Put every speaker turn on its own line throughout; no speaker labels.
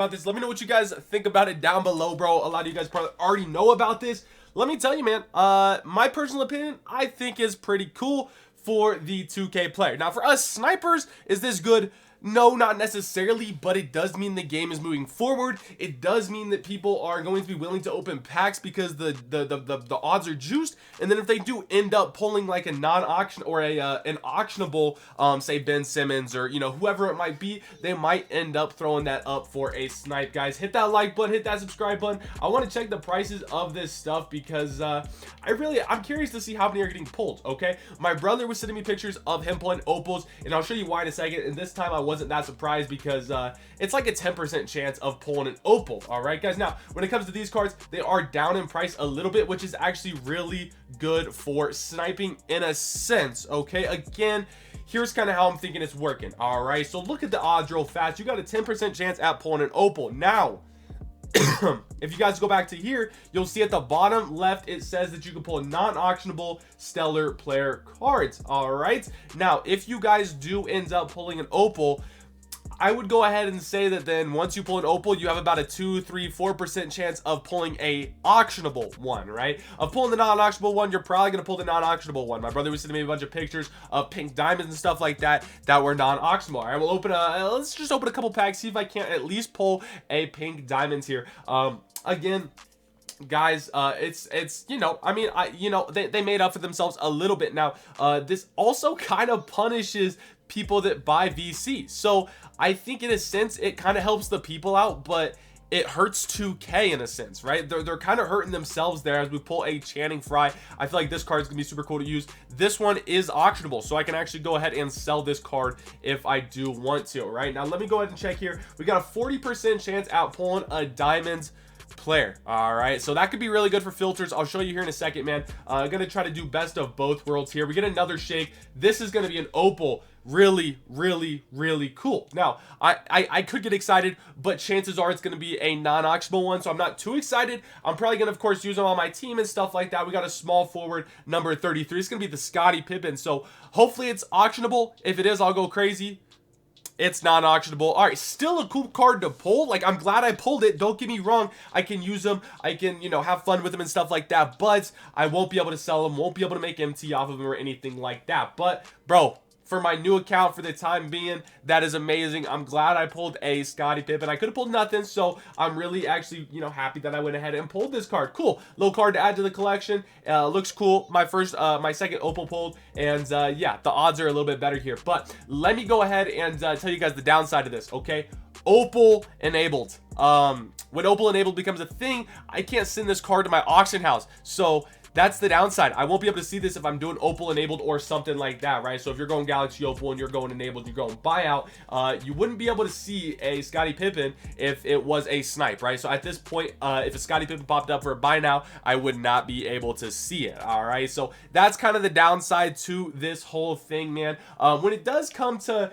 about this. Let me know what you guys think about it down below, bro. A lot of you guys probably already know about this. Let me tell you, man, my personal opinion, I think is pretty cool for the 2K player. Now, for us snipers, is this good? No, not necessarily, but it does mean the game is moving forward. It does mean that people are going to be willing to open packs because the odds are juiced. And then if they do end up pulling like a non-auction or an auctionable, say Ben Simmons or whoever it might be, they might end up throwing that up for a snipe. Guys, hit that like button, hit that subscribe button. I want to check the prices of this stuff because I'm curious to see how many are getting pulled. Okay, my brother was sending me pictures of him pulling opals, and I'll show you why in a second. And this time I wasn't that surprised because it's like a 10% chance of pulling an opal. All right, guys, now when it comes to these cards, they are down in price a little bit, which is actually really good for sniping in a sense. Okay, again, here's kind of how I'm thinking it's working. All right, so look at the odds real fast. You got a 10% chance at pulling an opal. Now if you guys go back to here, you'll see at the bottom left it says that you can pull non-auctionable stellar player cards. All right, now if you guys do end up pulling an opal, I would go ahead and say that then once you pull an opal, you have about a 2, 3, 4% chance of pulling a auctionable one, right? Of pulling the non-auctionable one, you're probably going to pull the non-auctionable one. My brother was sending me a bunch of pictures of pink diamonds and stuff like that that were non-auctionable. All right, we'll open let's just open a couple packs, see if I can't at least pull a pink diamonds here. Again, guys, it's I mean, they made up for themselves a little bit. Now this also kind of punishes people that buy VC, so I think in a sense it kind of helps the people out, but it hurts 2K in a sense, right? They're kind of hurting themselves there as we pull a Channing Frye. I feel like this card is gonna be super cool to use. This one is auctionable, so I can actually go ahead and sell this card if I do want to. Right now, let me go ahead and check here. We got a 40% chance at pulling a diamonds player. All right, so that could be really good for filters. I'll show you here in a second, man. I'm gonna try to do best of both worlds here. We get another shake. This is gonna be an opal. Really cool. Now I could get excited, but chances are it's going to be a non-auctionable one, so I'm not too excited. I'm probably going to of course use them on my team and stuff like that. We got a small forward number 33. It's going to be the Scottie Pippen, so hopefully it's auctionable. If it is, I'll go crazy. It's non-auctionable. All right, still a cool card to pull. Like, I'm glad I pulled it. Don't get me wrong, I can use them, I can have fun with them and stuff like that, but I won't be able to sell them, won't be able to make MT off of them or anything like that. But bro, for my new account for the time being, that is amazing. I'm glad I pulled a Scottie Pippen. I could have pulled nothing, so I'm really actually happy that I went ahead and pulled this card. Cool little card to add to the collection. Looks cool. My second opal pulled, and yeah, the odds are a little bit better here. But let me go ahead and tell you guys the downside of this. Okay, opal enabled. When opal enabled becomes a thing, I can't send this card to my auction house, so that's the downside. I won't be able to see this if I'm doing opal enabled or something like that, right? So if you're going Galaxy Opal and you're going enabled, you're going buyout, you wouldn't be able to see a Scottie Pippen if it was a snipe, right? So at this point, if a Scottie Pippen popped up for a buy now, I would not be able to see it. All right, so that's kind of the downside to this whole thing, man. When it does come to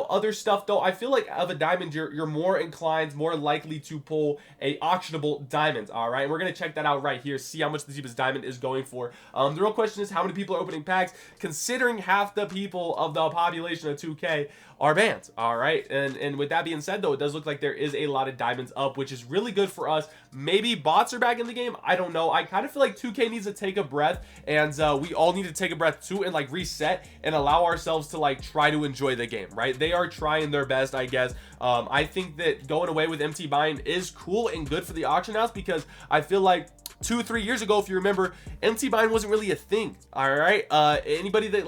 other stuff though, I feel like of a diamond, you're more inclined, more likely to pull a auctionable diamond. All right, and we're gonna check that out right here, see how much the cheapest diamond is going for. The real question is how many people are opening packs, considering half the people of the population of 2K are banned. All right, and with that being said though, it does look like there is a lot of diamonds up, which is really good for us. Maybe bots are back in the game, I don't know. I kind of feel like 2K needs to take a breath, and we all need to take a breath too and like reset and allow ourselves to like try to enjoy the game, right? They are trying their best, I guess. I think that going away with MT buying is cool and good for the auction house, because I feel like 2-3 years ago, if you remember, MT buying wasn't really a thing. All right, anybody that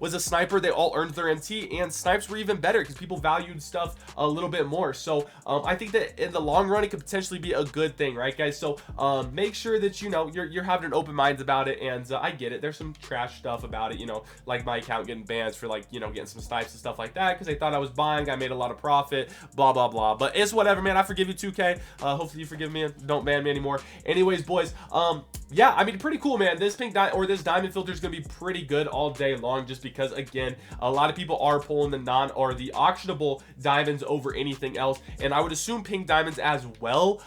was a sniper, they all earned their MT, and snipes were even better because people valued stuff a little bit more. So I think that in the long run it could potentially be a good thing, right guys? So make sure that you're having an open mind about it. And I get it, there's some trash stuff about it, like my account getting banned for getting some snipes and stuff like that because they thought I was buying, I made a lot of profit, blah blah blah. But it's whatever, man. I forgive you, 2K. Hopefully you forgive me and don't ban me anymore. Anyways, boys, yeah, I mean, pretty cool, man. This pink this diamond filter is gonna be pretty good all day long, just because again, a lot of people are pulling the the auctionable diamonds over anything else, and I would assume pink diamonds as well.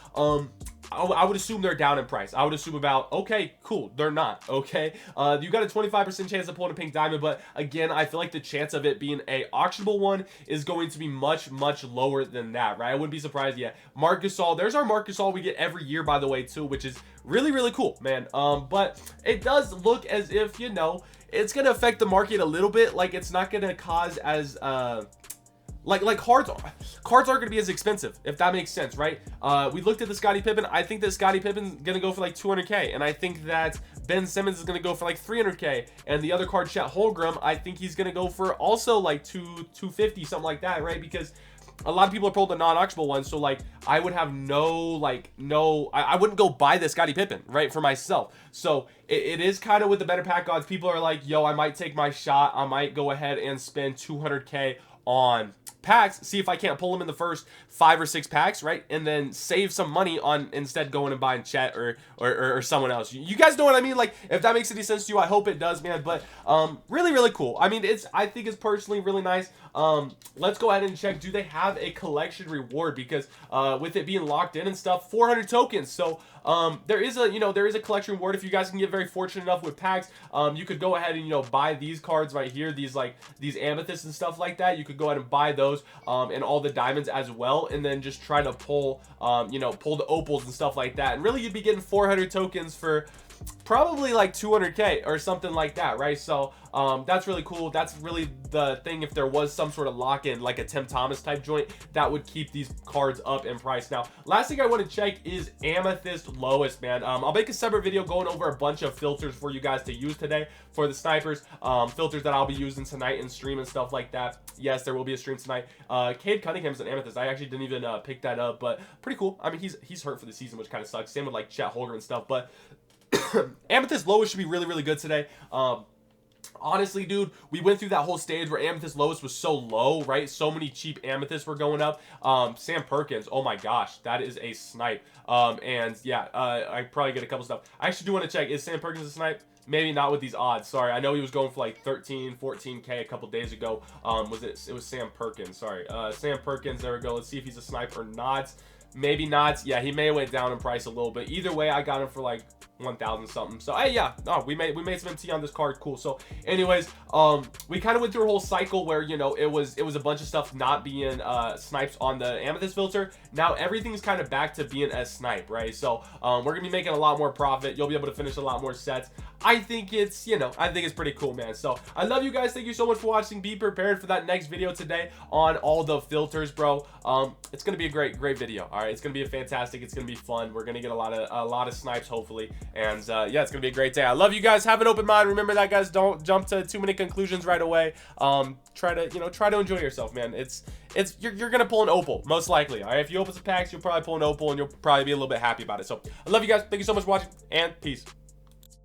I would assume they're down in price. I would assume about, okay, cool, they're not, okay? You got a 25% chance of pulling a pink diamond, but again, I feel like the chance of it being a auctionable one is going to be much lower than that, right? I wouldn't be surprised yet. Marc Gasol, there's our Marc Gasol we get every year, by the way, too, which is really cool, man. But it does look as if, you know, it's gonna affect the market a little bit. Like, it's not gonna cause as like cards aren't going to be as expensive, if that makes sense, right? We looked at the Scottie Pippen. I think that Scottie Pippen's going to go for like 200k, and I think that Ben Simmons is going to go for like 300k, and the other card, Chet Holmgren, I think he's going to go for also like 250, something like that, right? Because a lot of people are pulled the non-auctionable ones, so like I would have I wouldn't go buy the Scottie Pippen, right, for myself. So it is kind of with the better pack odds. People are like, yo, I might take my shot. I might go ahead and spend 200k on packs, see if I can't pull them in the first 5 or 6 packs, right? And then save some money on instead going and buying Chet or someone else. You guys know what I mean? Like, if that makes any sense to you, I hope it does, man. But really cool. I mean, I think it's personally really nice. Let's go ahead and check, do they have a collection reward? Because with it being locked in and stuff, 400 tokens. So there is a collection reward. If you guys can get very fortunate enough with packs, you could go ahead and, you know, buy these cards right here, these amethysts and stuff like that. You could go ahead and buy those and all the diamonds as well, and then just try to pull pull the opals and stuff like that. And really, you'd be getting 400 tokens for probably like 200k or something like that, right? So that's really cool. That's really the thing. If there was some sort of lock-in, like a Tim Thomas type joint, that would keep these cards up in price. Now, last thing I want to check is amethyst lowest, man. I'll make a separate video going over a bunch of filters for you guys to use today for the snipers, filters that I'll be using tonight in stream and stuff like that. Yes, there will be a stream tonight. Cade Cunningham's an amethyst. I actually didn't even pick that up, but pretty cool. I mean, he's hurt for the season, which kind of sucks. Same with like Chet Holmgren and stuff, but amethyst lowest should be really good today. Honestly, dude, we went through that whole stage where amethyst lowest was so low, right? So many cheap amethysts were going up. Sam Perkins, oh my gosh, that is a snipe. And yeah, I probably get a couple stuff. I actually do want to check, is Sam Perkins a snipe? Maybe not with these odds. Sorry, I know he was going for like 13, 14k a couple days ago. It was Sam Perkins. Sorry, Sam Perkins. There we go. Let's see if he's a snipe or not. Maybe not. Yeah, he may have went down in price a little bit. Either way, I got him for like 1,000 something. So hey, yeah, no, we made some MT on this card. Cool. So anyways, we kind of went through a whole cycle where, you know, it was a bunch of stuff not being snipes on the amethyst filter. Now everything's kind of back to being a snipe, right? So we're gonna be making a lot more profit. You'll be able to finish a lot more sets. I think it's, you know, I think it's pretty cool, man. So I love you guys. Thank you so much for watching. Be prepared for that next video today on all the filters, bro. It's gonna be a great video. All right, it's gonna be fantastic. It's gonna be fun. We're gonna get a lot of snipes, hopefully. And yeah, it's gonna be a great day. I love you guys. Have an open mind. Remember that, guys. Don't jump to too many conclusions right away. Try to enjoy yourself, man. You're gonna pull an opal most likely. All right, if you open some packs, you'll probably pull an opal, and you'll probably be a little bit happy about it. So I love you guys. Thank you so much for watching, and peace.